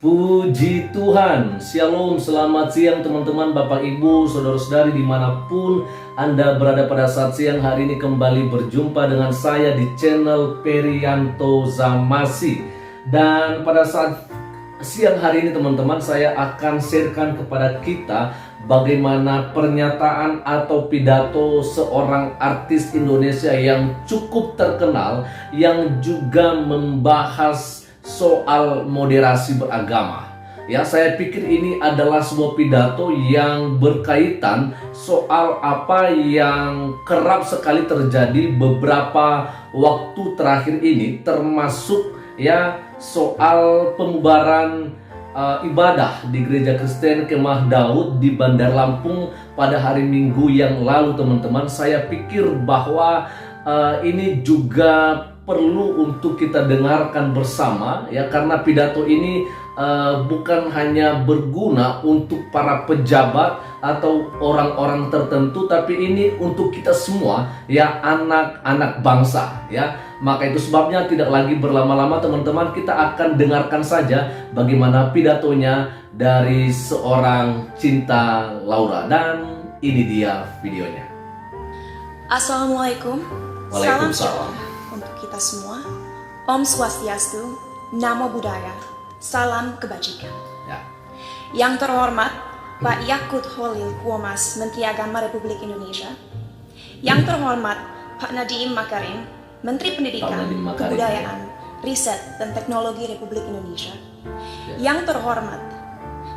Puji Tuhan, Shalom, selamat siang teman-teman, Bapak Ibu, Saudara-saudari dimanapun Anda berada pada saat siang hari ini. Kembali berjumpa dengan saya di channel Perianto Zamasi. Dan pada saat siang hari ini teman-teman, saya akan sharekan kepada kita bagaimana pernyataan atau pidato seorang artis Indonesia yang cukup terkenal, yang juga membahas soal moderasi beragama. Ya, saya pikir ini adalah sebuah pidato yang berkaitan soal apa yang kerap sekali terjadi beberapa waktu terakhir ini, termasuk ya soal pembubaran ibadah di Gereja Kristen Kemah Daud di Bandar Lampung pada hari Minggu yang lalu teman-teman. Saya pikir bahwa ini juga perlu untuk kita dengarkan bersama ya, karena pidato ini bukan hanya berguna untuk para pejabat atau orang-orang tertentu, tapi ini untuk kita semua ya, anak-anak bangsa ya. Maka itu sebabnya tidak lagi berlama-lama teman-teman, kita akan dengarkan saja bagaimana pidatonya dari seorang Cinta Laura, dan ini dia videonya. Assalamualaikum. Waalaikumsalam. Salam sejahtera untuk kita semua. Om Swastiastu, Namo Buddhaya, salam kebajikan. Ya. Yang terhormat Pak Yakut Holil Kuomas, Menteri Agama Republik Indonesia. Yang terhormat Pak Nadiem Makarim, Menteri Pendidikan, Kebudayaan, Riset dan Teknologi Republik Indonesia. Ya. Yang terhormat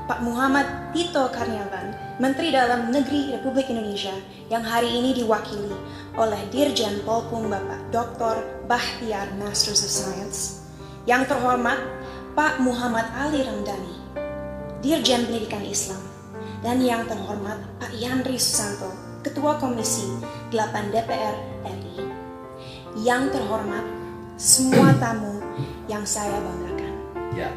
Pak Muhammad Tito Karniawan, Menteri Dalam Negeri Republik Indonesia, yang hari ini diwakili oleh Dirjen Polpum Bapak Dr. Bahtiar, Masters of Science. Yang terhormat Pak Muhammad Ali Ramdhani, Dirjen Pendidikan Islam. Dan yang terhormat Pak Yandri Susanto, Ketua Komisi 8 DPR RI. Yang terhormat semua tamu yang saya banggakan. Ya.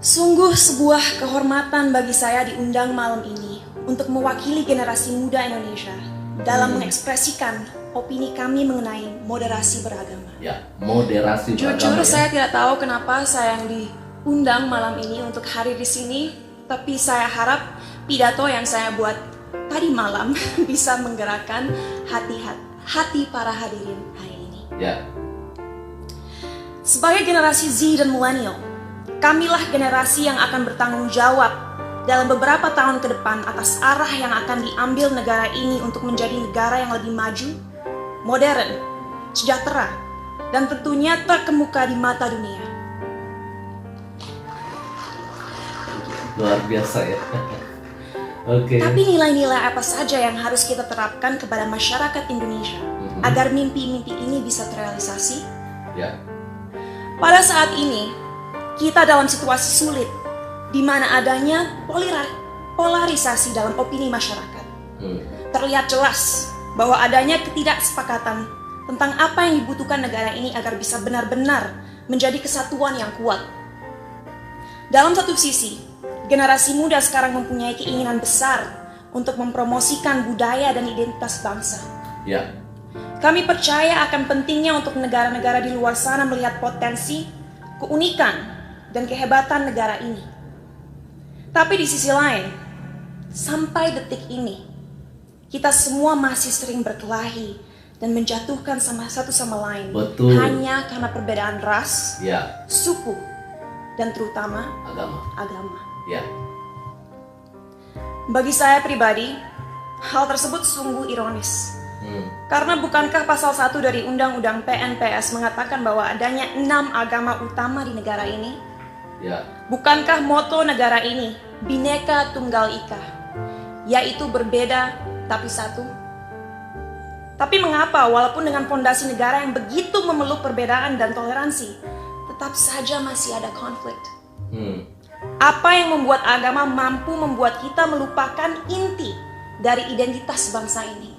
Sungguh sebuah kehormatan bagi saya diundang malam ini untuk mewakili generasi muda Indonesia dalam mengekspresikan opini kami mengenai moderasi beragama. Ya, moderasi beragama. Jujur ya. saya tidak tahu kenapa saya yang diundang malam ini untuk hadir di sini, tapi saya harap pidato yang saya buat tadi malam bisa menggerakkan hati para hadirin hari ini. Ya. Sebagai generasi Z dan milenial, kamilah generasi yang akan bertanggung jawab dalam beberapa tahun ke depan atas arah yang akan diambil negara ini untuk menjadi negara yang lebih maju, modern, sejahtera, dan tentunya terkemuka di mata dunia. Luar biasa ya. Oke. Tapi nilai-nilai apa saja yang harus kita terapkan kepada masyarakat Indonesia agar mimpi-mimpi ini bisa terrealisasi? Ya. Pada saat ini, kita dalam situasi sulit, di mana adanya polarisasi dalam opini masyarakat. Terlihat jelas bahwa adanya ketidaksepakatan tentang apa yang dibutuhkan negara ini agar bisa benar-benar menjadi kesatuan yang kuat. Dalam satu sisi, generasi muda sekarang mempunyai keinginan besar untuk mempromosikan budaya dan identitas bangsa. Ya. Kami percaya akan pentingnya untuk negara-negara di luar sana melihat potensi, keunikan, dan kehebatan negara ini. Tapi di sisi lain, sampai detik ini, kita semua masih sering berkelahi dan menjatuhkan satu sama lain. Betul. Hanya karena perbedaan ras, Ya. suku, dan terutama Agama. agama. Ya. Bagi saya pribadi, hal tersebut sungguh ironis. Karena bukankah pasal 1 dari Undang-Undang PNPS mengatakan bahwa adanya 6 agama utama di negara ini? Ya. Bukankah moto negara ini Bhinneka Tunggal Ika, yaitu berbeda tapi satu? Tapi mengapa walaupun dengan fondasi negara yang begitu memeluk perbedaan dan toleransi, tetap saja masih ada konflik? Apa yang membuat agama mampu membuat kita melupakan inti dari identitas bangsa ini?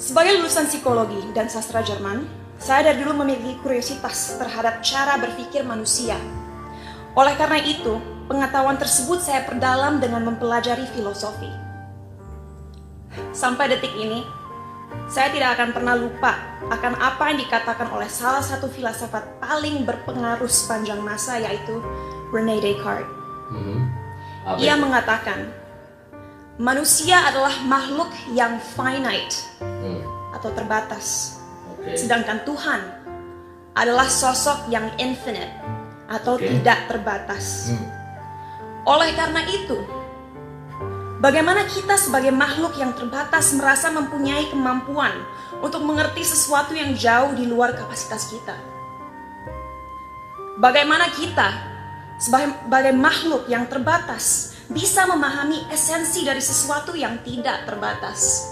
Sebagai lulusan psikologi dan sastra Jerman, saya dari dulu memiliki kuriositas terhadap cara berpikir manusia. Oleh karena itu, pengetahuan tersebut saya perdalam dengan mempelajari filosofi. Sampai detik ini, saya tidak akan pernah lupa akan apa yang dikatakan oleh salah satu filsafat paling berpengaruh sepanjang masa, yaitu René Descartes. Apa Ia itu? mengatakan, manusia adalah makhluk yang finite atau terbatas, Oke. sedangkan Tuhan adalah sosok yang infinite atau Oke. tidak terbatas. Oleh karena itu, bagaimana kita sebagai makhluk yang terbatas merasa mempunyai kemampuan untuk mengerti sesuatu yang jauh di luar kapasitas kita? Bagaimana kita sebagai makhluk yang terbatas bisa memahami esensi dari sesuatu yang tidak terbatas?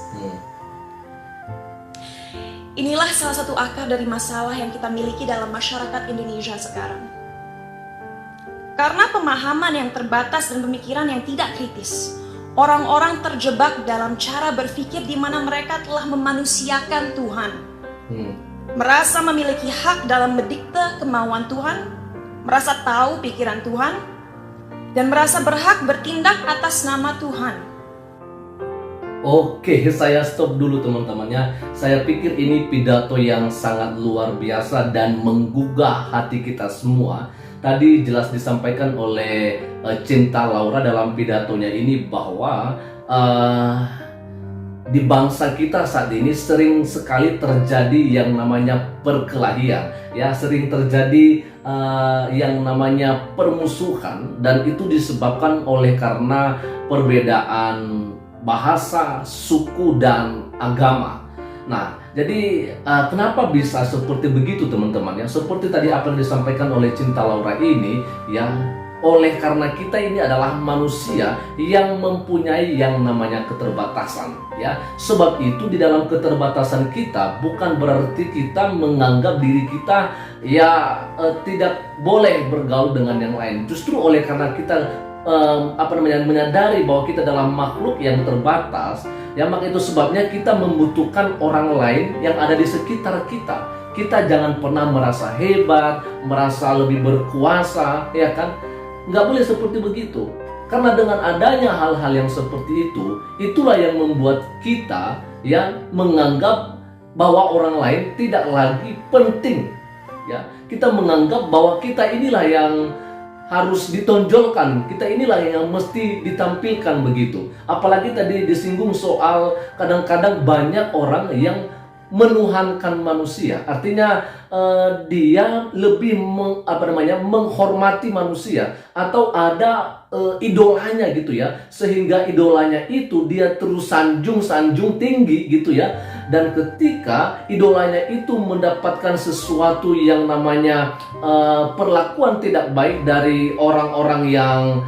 Inilah salah satu akar dari masalah yang kita miliki dalam masyarakat Indonesia sekarang. Karena pemahaman yang terbatas dan pemikiran yang tidak kritis, orang-orang terjebak dalam cara berpikir di mana mereka telah memanusiakan Tuhan. Merasa memiliki hak dalam mendikte kemauan Tuhan, merasa tahu pikiran Tuhan, dan merasa berhak bertindak atas nama Tuhan. Oke, saya stop dulu teman-temannya. Saya pikir ini pidato yang sangat luar biasa dan menggugah hati kita semua. Tadi jelas disampaikan oleh Cinta Laura dalam pidatonya ini bahwa di bangsa kita saat ini sering sekali terjadi yang namanya perkelahian, ya, sering terjadi yang namanya permusuhan, dan itu disebabkan oleh karena perbedaan bahasa, suku, dan agama. Nah, jadi kenapa bisa seperti begitu teman-teman? Ya, seperti tadi apa yang disampaikan oleh Cinta Laura ini, ya, oleh karena kita ini adalah manusia yang mempunyai yang namanya keterbatasan, ya. Sebab itu di dalam keterbatasan kita bukan berarti kita menganggap diri kita tidak boleh bergaul dengan yang lain. Justru oleh karena kita menyadari bahwa kita adalah makhluk yang terbatas, ya, maka itu sebabnya kita membutuhkan orang lain yang ada di sekitar kita. Kita jangan pernah merasa hebat, merasa lebih berkuasa, ya kan? Nggak boleh seperti begitu. Karena dengan adanya hal-hal yang seperti itu, itulah yang membuat kita menganggap bahwa orang lain tidak lagi penting. Ya, kita menganggap bahwa kita inilah yang harus ditonjolkan, kita inilah yang mesti ditampilkan begitu. Apalagi tadi disinggung soal kadang-kadang banyak orang yang menuhankan manusia, artinya dia lebih menghormati manusia, atau ada idolanya gitu ya, sehingga idolanya itu dia terus sanjung tinggi gitu ya. Dan ketika idolanya itu mendapatkan sesuatu yang namanya perlakuan tidak baik dari orang-orang yang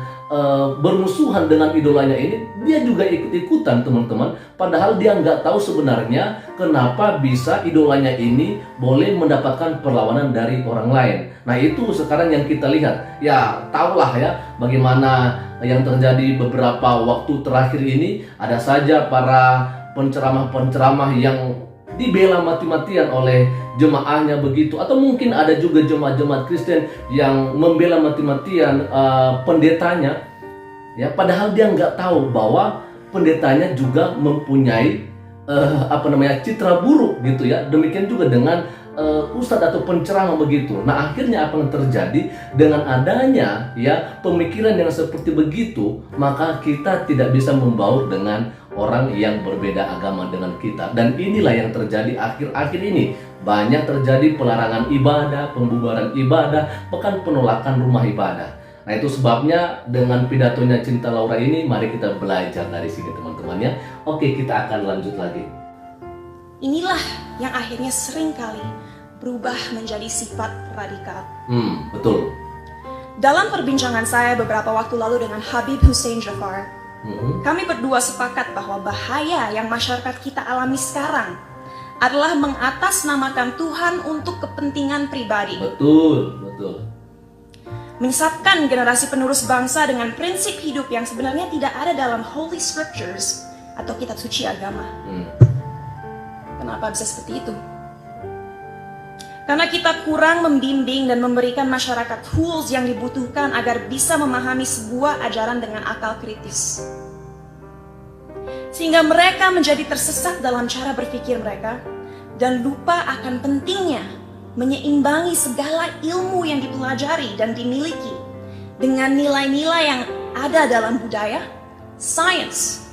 bermusuhan dengan idolanya ini, dia juga ikut-ikutan teman-teman. Padahal dia nggak tahu sebenarnya kenapa bisa idolanya ini boleh mendapatkan perlawanan dari orang lain. Nah, itu sekarang yang kita lihat. Ya, tahulah ya bagaimana yang terjadi beberapa waktu terakhir ini. Ada saja para penceramah-penceramah yang dibela mati-matian oleh jemaahnya begitu, atau mungkin ada juga jemaat-jemaat Kristen yang membela mati-matian pendetanya, ya, padahal dia nggak tahu bahwa pendetanya juga mempunyai citra buruk gitu ya. Demikian juga dengan ustadz atau penceramah begitu. Nah, akhirnya apa yang terjadi dengan adanya pemikiran yang seperti begitu, maka kita tidak bisa membaur dengan orang yang berbeda agama dengan kita. Dan inilah yang terjadi akhir-akhir ini. Banyak terjadi pelarangan ibadah, pembubaran ibadah, bahkan penolakan rumah ibadah. Nah, itu sebabnya dengan pidatonya Cinta Laura ini, mari kita belajar dari sini teman-teman ya. Oke, kita akan lanjut lagi. Inilah yang akhirnya seringkali berubah menjadi sifat radikal. Betul. Dalam perbincangan saya beberapa waktu lalu dengan Habib Hussein Jafar, kami berdua sepakat bahwa bahaya yang masyarakat kita alami sekarang adalah mengatasnamakan Tuhan untuk kepentingan pribadi. Betul. Menyesatkan generasi penerus bangsa dengan prinsip hidup yang sebenarnya tidak ada dalam Holy Scriptures atau kitab suci agama. Kenapa bisa seperti itu? Karena kita kurang membimbing dan memberikan masyarakat tools yang dibutuhkan agar bisa memahami sebuah ajaran dengan akal kritis. sehingga mereka menjadi tersesat dalam cara berpikir mereka dan lupa akan pentingnya menyeimbangi segala ilmu yang dipelajari dan dimiliki dengan nilai-nilai yang ada dalam budaya, sains,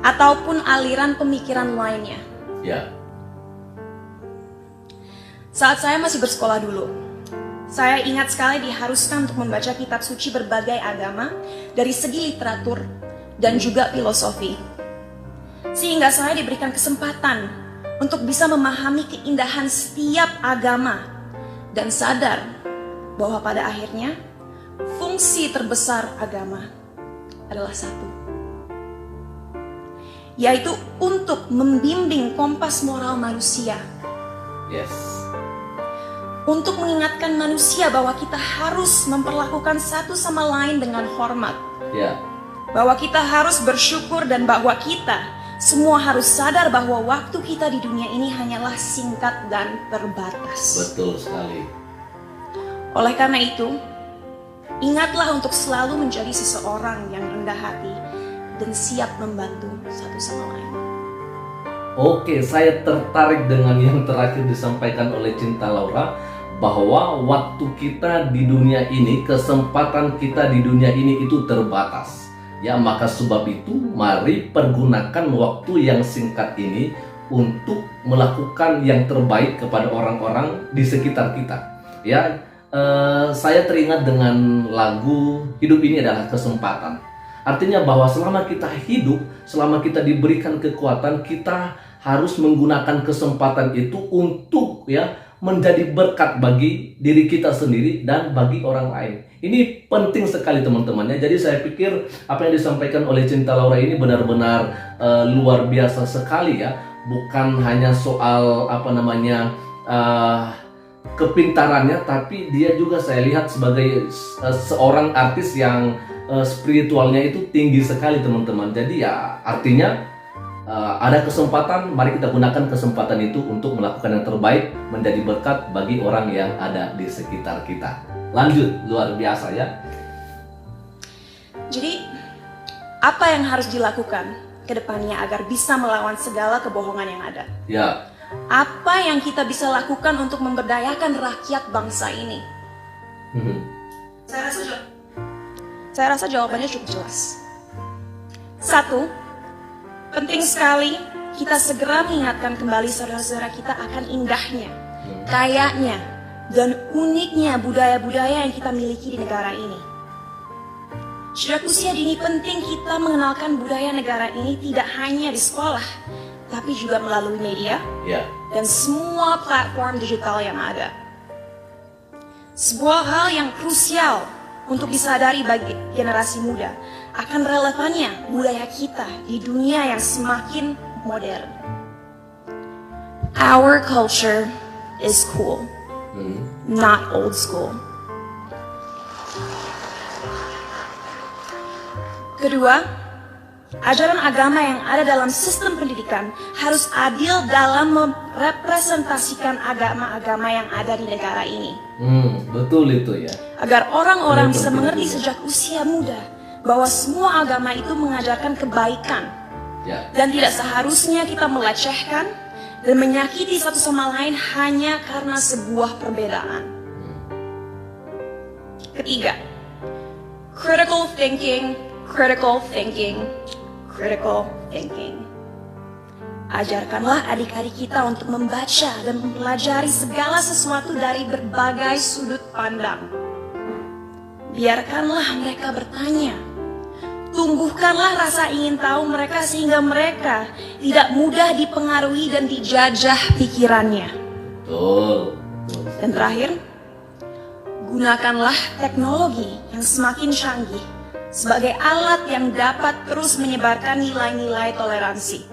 ataupun aliran pemikiran lainnya. Ya. Saat saya masih bersekolah dulu, saya ingat sekali diharuskan untuk membaca kitab suci berbagai agama dari segi literatur dan juga filosofi. Sehingga saya diberikan kesempatan untuk bisa memahami keindahan setiap agama dan sadar bahwa pada akhirnya fungsi terbesar agama adalah satu, yaitu untuk membimbing kompas moral manusia. Yes. Untuk mengingatkan manusia bahwa kita harus memperlakukan satu sama lain dengan hormat. Ya. Bahwa kita harus bersyukur dan bahwa kita semua harus sadar bahwa waktu kita di dunia ini hanyalah singkat dan terbatas. Betul sekali. Oleh karena itu, ingatlah untuk selalu menjadi seseorang yang rendah hati dan siap membantu satu sama lain. Oke, saya tertarik dengan yang terakhir disampaikan oleh Cinta Laura, bahwa waktu kita di dunia ini, kesempatan kita di dunia ini itu terbatas. Ya, maka sebab itu mari pergunakan waktu yang singkat ini untuk melakukan yang terbaik kepada orang-orang di sekitar kita. Ya, saya teringat dengan lagu Hidup Ini Adalah Kesempatan. Artinya bahwa selama kita hidup, selama kita diberikan kekuatan, kita harus menggunakan kesempatan itu untuk menjadi berkat bagi diri kita sendiri dan bagi orang lain. Ini penting sekali teman-teman ya. Jadi saya pikir apa yang disampaikan oleh Cinta Laura ini benar-benar luar biasa sekali ya. Bukan hanya soal kepintarannya, tapi dia juga saya lihat sebagai seorang artis yang spiritualnya itu tinggi sekali teman-teman. Jadi ya artinya ada kesempatan, mari kita gunakan kesempatan itu untuk melakukan yang terbaik, menjadi berkat bagi orang yang ada di sekitar kita. Lanjut, luar biasa ya. Jadi, apa yang harus dilakukan ke depannya agar bisa melawan segala kebohongan yang ada? Ya. Apa yang kita bisa lakukan untuk memberdayakan rakyat bangsa ini? Saya rasa jawabannya cukup jelas. Satu, penting sekali kita segera mengingatkan kembali saudara-saudara kita akan indahnya, kayanya, dan uniknya budaya-budaya yang kita miliki di negara ini. Sejak usia dini penting kita mengenalkan budaya negara ini tidak hanya di sekolah, tapi juga melalui media dan semua platform digital yang ada. Sebuah hal yang krusial untuk disadari bagi generasi muda akan relevannya budaya kita di dunia yang semakin modern. Our culture is cool, not old school. Kedua, ajaran agama yang ada dalam sistem pendidikan harus adil dalam merepresentasikan agama-agama yang ada di negara ini. Betul itu ya. Agar orang-orang bisa mengerti sejak usia muda bahwa semua agama itu mengajarkan kebaikan. Dan tidak seharusnya kita melecehkan dan menyakiti satu sama lain hanya karena sebuah perbedaan. Ketiga, critical thinking. Ajarkanlah adik-adik kita untuk membaca dan mempelajari segala sesuatu dari berbagai sudut pandang. Biarkanlah mereka bertanya. Tumbuhkanlah rasa ingin tahu mereka sehingga mereka tidak mudah dipengaruhi dan dijajah pikirannya. Betul. Dan terakhir, gunakanlah teknologi yang semakin canggih sebagai alat yang dapat terus menyebarkan nilai-nilai toleransi.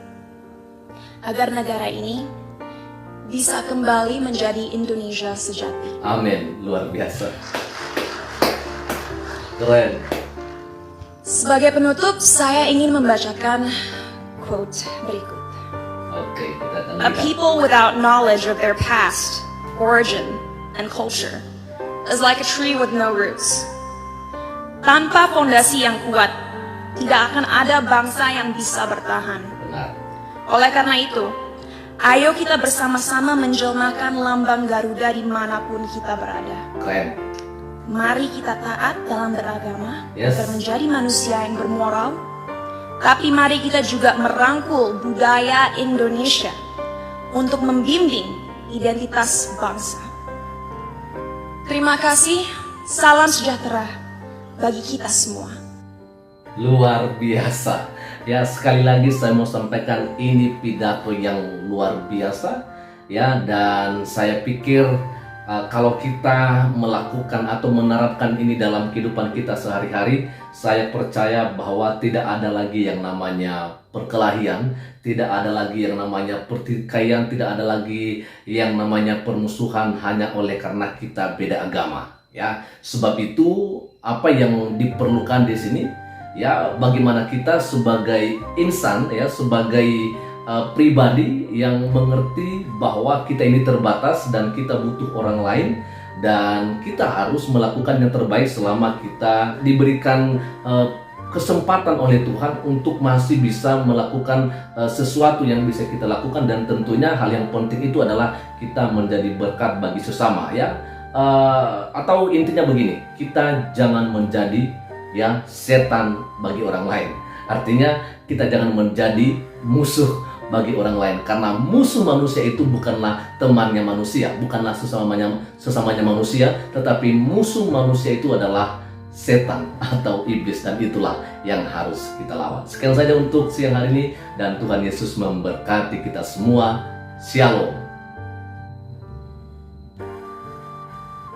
Agar negara ini bisa kembali menjadi Indonesia sejati. Amin, luar biasa. Keren. Sebagai penutup, saya ingin membacakan quote berikut. Oke, kita akan A people without knowledge of their past, origin, and culture is like a tree with no roots. Tanpa fondasi yang kuat, tidak akan ada bangsa yang bisa bertahan. benar. Oleh karena itu, ayo kita bersama-sama menjelmakan lambang Garuda dimanapun kita berada. Keren. Mari kita taat dalam beragama Yes. agar menjadi manusia yang bermoral. Tapi mari kita juga merangkul budaya Indonesia untuk membimbing identitas bangsa. Terima kasih, salam sejahtera bagi kita semua. Luar biasa. Ya, sekali lagi saya mau sampaikan ini pidato yang luar biasa. Ya, dan saya pikir kalau kita melakukan atau menerapkan ini dalam kehidupan kita sehari-hari, saya percaya bahwa tidak ada lagi yang namanya perkelahian, tidak ada lagi yang namanya pertikaian, tidak ada lagi yang namanya permusuhan hanya oleh karena kita beda agama. Ya, sebab itu apa yang diperlukan di sini, ya, bagaimana kita sebagai insan, ya, sebagai pribadi yang mengerti bahwa kita ini terbatas dan kita butuh orang lain, dan kita harus melakukan yang terbaik selama kita diberikan kesempatan oleh Tuhan untuk masih bisa melakukan sesuatu yang bisa kita lakukan. Dan tentunya hal yang penting itu adalah kita menjadi berkat bagi sesama, ya. Atau intinya begini, kita jangan menjadi, ya, setan bagi orang lain. Artinya kita jangan menjadi musuh bagi orang lain, karena musuh manusia itu bukanlah temannya manusia, bukanlah sesamanya manusia, tetapi musuh manusia itu adalah setan atau iblis, dan itulah yang harus kita lawan. Sekian saja untuk siang hari ini, dan Tuhan Yesus memberkati kita semua. Shalom.